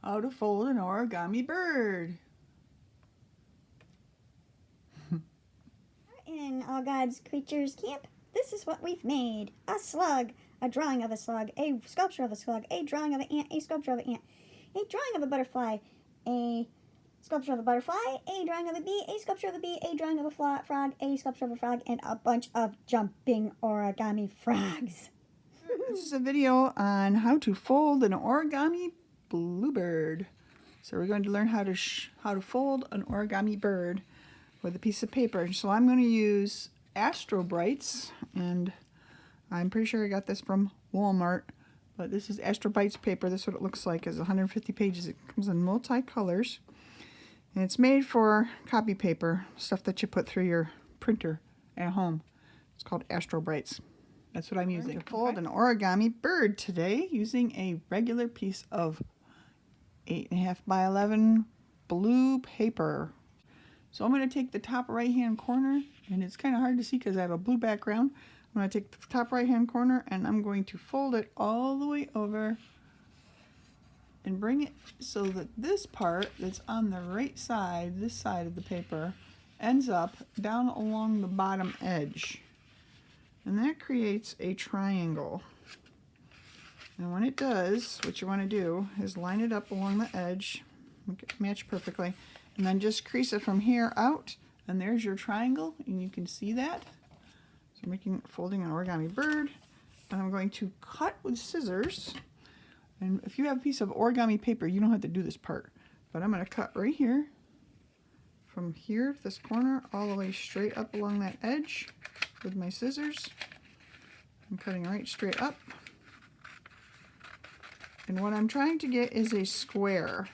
How to fold an origami bird. In All God's Creatures Camp, this is what we've made. A slug, a drawing of a slug, a sculpture of a slug, a drawing of an ant, a sculpture of an ant, a drawing of a butterfly, a sculpture of a butterfly, a drawing of a bee, a sculpture of a bee, a drawing of a frog, a sculpture of a frog, and a bunch of jumping origami frogs. This is a video on how to fold an origami bluebird. So we're going to learn how to fold an origami bird with a piece of paper. So I'm going to use Astrobrights, and I'm pretty sure I got this from Walmart, but this is Astrobrights paper. This is what it looks like. It's 150 pages. It comes in multi-colors, and it's made for copy paper, stuff that you put through your printer at home. It's called Astrobrights. That's what I'm using to fold an origami bird today, using a regular piece of 8.5 by 11 blue paper. So I'm going to take the top right hand corner, and it's kind of hard to see because I have a blue background. I'm going to take the top right hand corner and I'm going to fold it all the way over and bring it so that this part that's on the right side, this side of the paper, ends up down along the bottom edge. And that creates a triangle. And when it does, what you want to do is line it up along the edge, make it match perfectly, and then just crease it from here out, and there's your triangle, and you can see that. So I'm folding an origami bird, and I'm going to cut with scissors. And if you have a piece of origami paper, you don't have to do this part, but I'm going to cut right here, from here to this corner, all the way straight up along that edge with my scissors. I'm cutting right straight up. And what I'm trying to get is a square.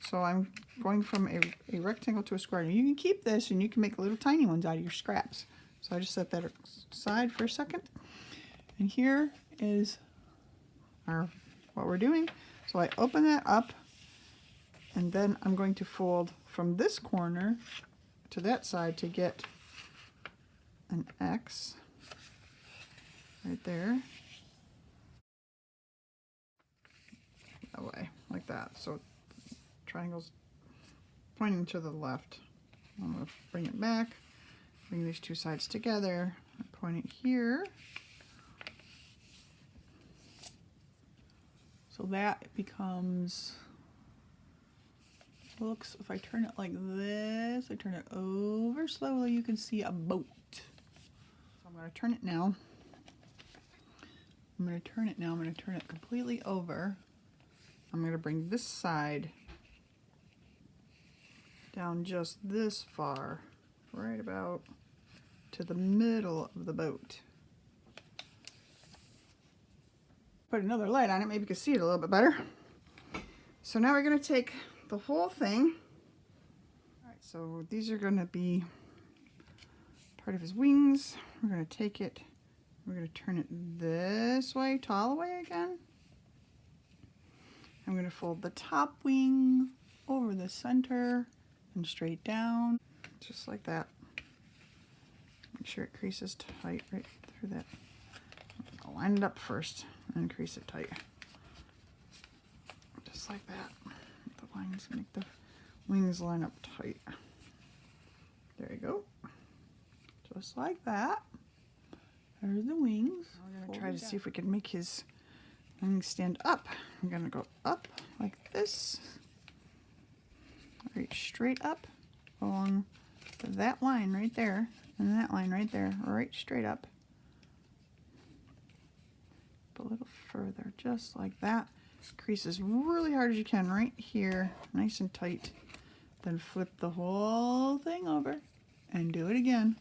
So I'm going from a rectangle to a square. And you can keep this and you can make little tiny ones out of your scraps. So I just set that aside for a second. And here is what we're doing. So I open that up, and then I'm going to fold from this corner to that side to get an X right there. That way, like that. So triangle's pointing to the left. I'm going to bring it back, bring these two sides together, point it here. So that becomes, looks, if I turn it like this, I turn it over slowly, you can see a boat. So I'm going to turn it now. I'm going to turn it completely over. I'm going to bring this side down just this far, right about to the middle of the boat. Put another light on it, maybe you can see it a little bit better. So now we're going to take the whole thing. All right, so these are going to be part of his wings. We're going to take it, we're going to turn it this way, tall way again. I'm going to fold the top wing over the center and straight down, just like that. Make sure it creases tight right through that. I'll line it up first and crease it tight. Just like that. The lines make the wings line up tight. There you go. Just like that. There's the wings. We're going to try to see if we can make his wings stand up. I'm going to go up like this. Right straight up along that line right there and that line right there. Right straight up. A little further, just like that. Crease as really hard as you can right here, nice and tight. Then flip the whole thing over and do it again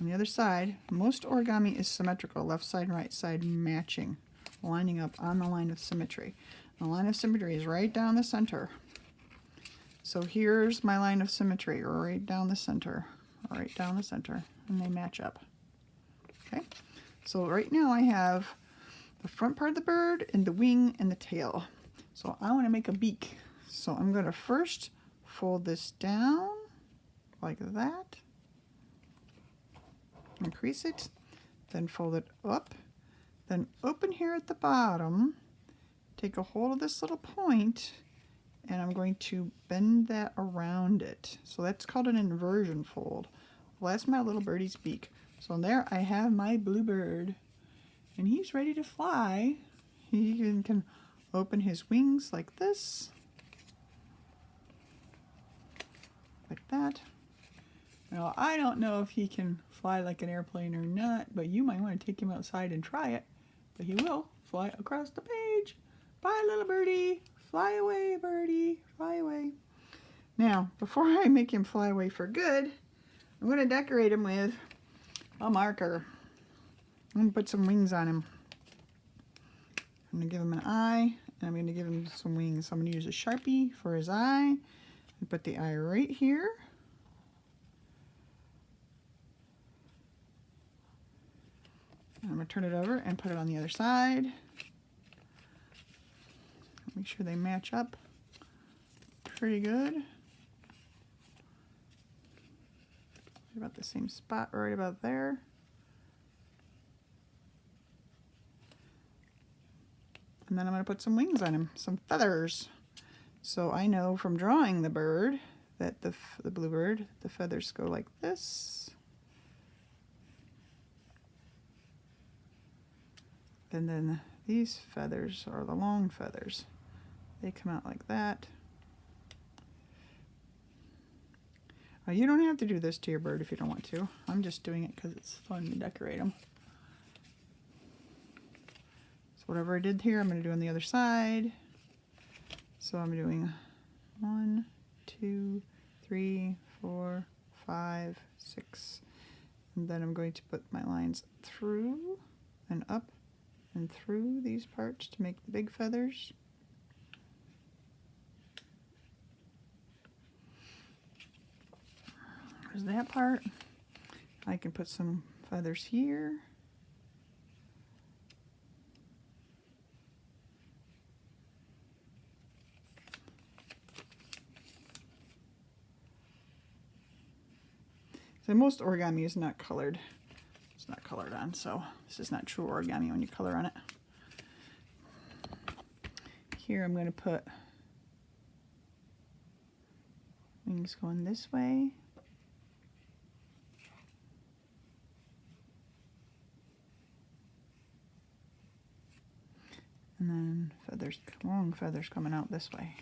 on the other side. Most origami is symmetrical, left side and right side matching, lining up on the line of symmetry. The line of symmetry is right down the center. So here's my line of symmetry, right down the center, and they match up. Okay, so right now I have the front part of the bird and the wing and the tail. So I want to make a beak. So I'm going to first fold this down like that and crease it, then fold it up, then open here at the bottom, take a hold of this little point and I'm going to bend that around it. So that's called an inversion fold. Well, that's my little birdie's beak. So there I have my bluebird, and he's ready to fly. He can open his wings like this, like that. Now, I don't know if he can fly like an airplane or not, but you might want to take him outside and try it. But he will fly across the page. Bye, little birdie. Fly away, birdie. Fly away. Now, before I make him fly away for good, I'm going to decorate him with a marker. I'm going to put some wings on him. I'm going to give him an eye, and I'm going to give him some wings. I'm going to use a Sharpie for his eye. And put the eye right here. And I'm going to turn it over and put it on the other side. Make sure they match up pretty good. About the same spot right about there. And then I'm going to put some wings on him, some feathers. So I know from drawing the bird that the bluebird, the feathers go like this. And then these feathers are the long feathers. They come out like that. You don't have to do this to your bird if you don't want to. I'm just doing it because it's fun to decorate them. So whatever I did here, I'm going to do on the other side. So I'm doing 1, 2, 3, 4, 5, 6. And then I'm going to put my lines through and up and through these parts to make the big feathers. There's that part. I can put some feathers here. So most origami is not colored. It's not colored on, so this is not true origami when you color on it. Here I'm going to put wings going this way. And then feathers, long feathers coming out this way.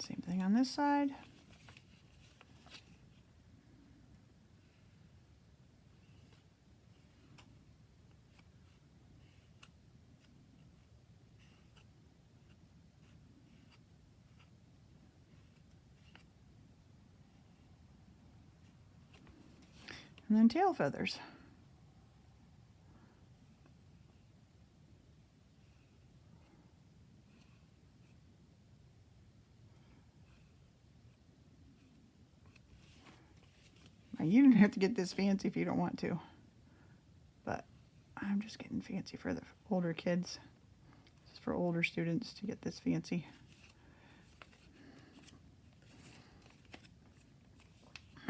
Same thing on this side. And then tail feathers. Now, you don't have to get this fancy if you don't want to, but I'm just getting fancy for the older kids. This is for older students to get this fancy.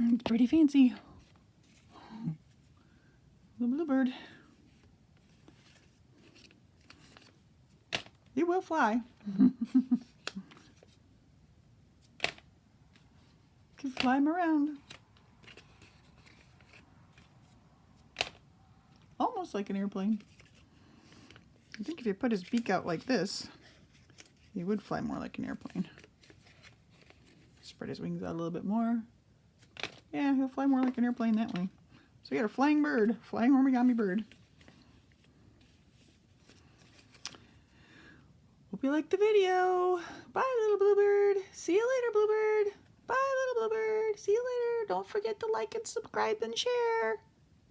It's pretty fancy. The bluebird. He will fly. Can fly him around. Almost like an airplane. I think if you put his beak out like this, he would fly more like an airplane. Spread his wings out a little bit more. Yeah, he'll fly more like an airplane that way. So you got a flying bird, flying origami bird. Hope you liked the video. Bye, little bluebird. See you later, bluebird. Bye, little bluebird. See you later. Don't forget to like and subscribe and share.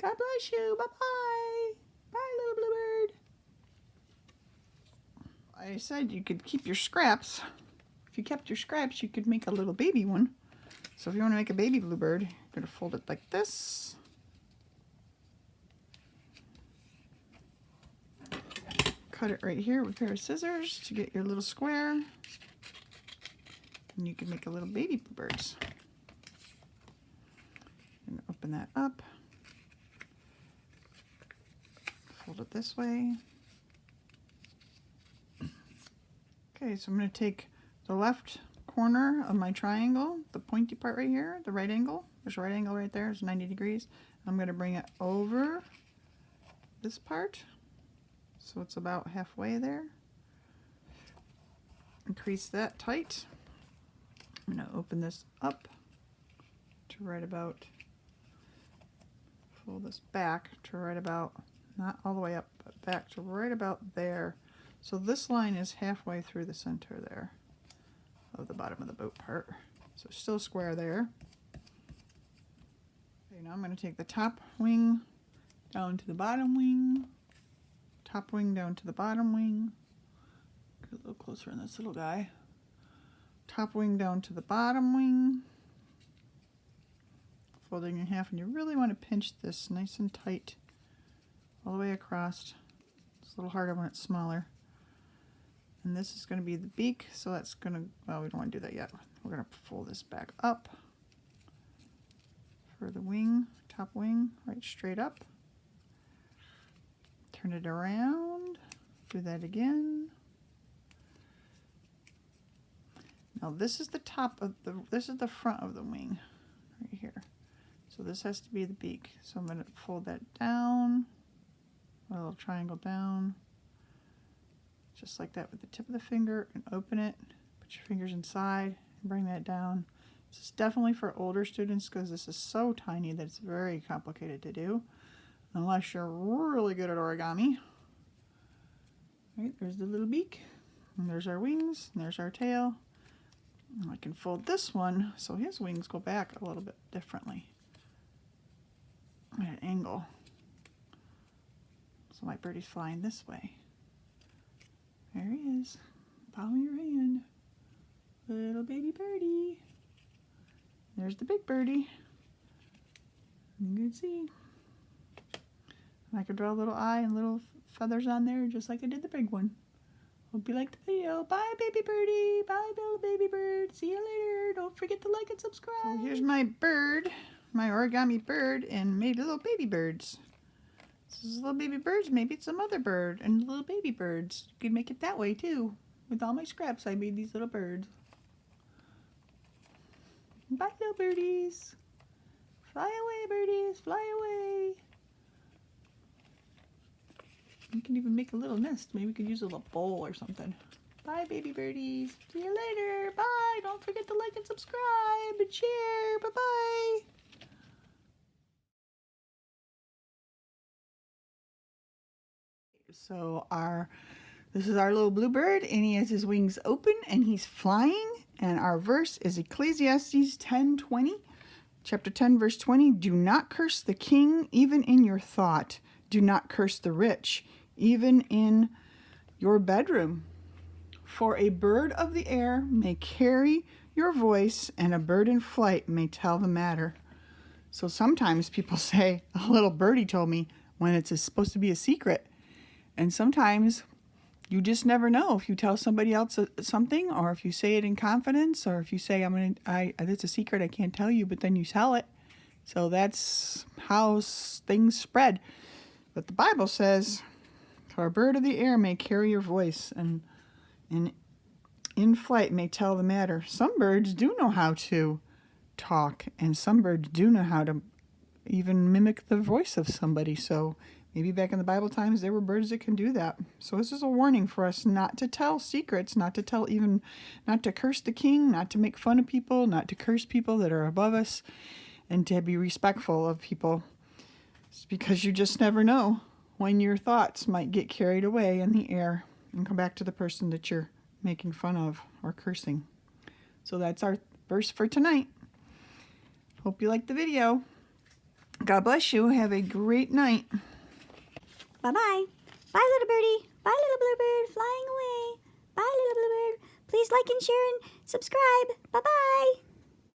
God bless you. Bye-bye. Bye, little bluebird. I said you could keep your scraps. If you kept your scraps, you could make a little baby one. So if you want to make a baby bluebird, you're going to fold it like this. cut it right here with a pair of scissors to get your little square. And you can make a little baby bluebirds. And open that up. Fold it this way. Okay, so I'm going to take the left corner of my triangle, the pointy part right here, the right angle. There's a right angle right there, it's 90 degrees. I'm going to bring it over this part, so it's about halfway there. Increase that tight. I'm going to open this up to right about, fold this back to right about, not all the way up, but back to right about there. So this line is halfway through the center there of the bottom of the boat part. So still square there. Okay, now I'm going to take the top wing down to the bottom wing, top wing down to the bottom wing. Get a little closer on this little guy. Top wing down to the bottom wing. Folding in half, and you really want to pinch this nice and tight all the way across. It's a little harder when it's smaller. And this is going to be the beak, so that's going to, well, we don't want to do that yet. We're going to fold this back up for the wing, top wing, right straight up. Turn it around, do that again. Now this is the top of the, this is the front of the wing, right here. So this has to be the beak. So I'm going to fold that down, a little triangle down. Just like that with the tip of the finger, and open it, put your fingers inside, and bring that down. This is definitely for older students because this is so tiny that it's very complicated to do, unless you're really good at origami. Right, there's the little beak, and there's our wings, and there's our tail. And I can fold this one so his wings go back a little bit differently at an angle. So my birdie's flying this way. There he is, palm of your hand, little baby birdie. There's the big birdie. You can see. And I could draw a little eye and little feathers on there just like I did the big one. Hope you liked the video. Bye, baby birdie. Bye, little baby bird. See you later. Don't forget to like and subscribe. So here's my bird, my origami bird, and made little baby birds. This is little baby birds. Maybe it's a mother bird and little baby birds. You can make it that way too. With all my scraps, I made these little birds. Bye, little birdies. Fly away, birdies. Fly away. You can even make a little nest. Maybe we could use a little bowl or something. Bye, baby birdies. See you later. Bye. Don't forget to like and subscribe and share. Bye-bye. So this is our little bluebird, and he has his wings open and he's flying. And our verse is Ecclesiastes 10:20, chapter 10, verse 20. Do not curse the king, even in your thought. Do not curse the rich, even in your bedroom. For a bird of the air may carry your voice, and a bird in flight may tell the matter. So sometimes people say, a little birdie told me, when it's supposed to be a secret. And sometimes you just never know if you tell somebody else something, or if you say it in confidence, or if you say, it's a secret, I can't tell you, but then you tell it. So that's how things spread. But the Bible says, for a bird of the air may carry your voice, and in flight may tell the matter. Some birds do know how to talk, and some birds do know how to even mimic the voice of somebody. So maybe back in the Bible times, there were birds that can do that. So this is a warning for us not to tell secrets, not to curse the king, not to make fun of people, not to curse people that are above us, and to be respectful of people. It's because you just never know when your thoughts might get carried away in the air and come back to the person that you're making fun of or cursing. So that's our verse for tonight. Hope you liked the video. God bless you. Have a great night. Bye-bye. Bye, little birdie. Bye, little bluebird, flying away. Bye, little bluebird. Please like and share and subscribe. Bye-bye.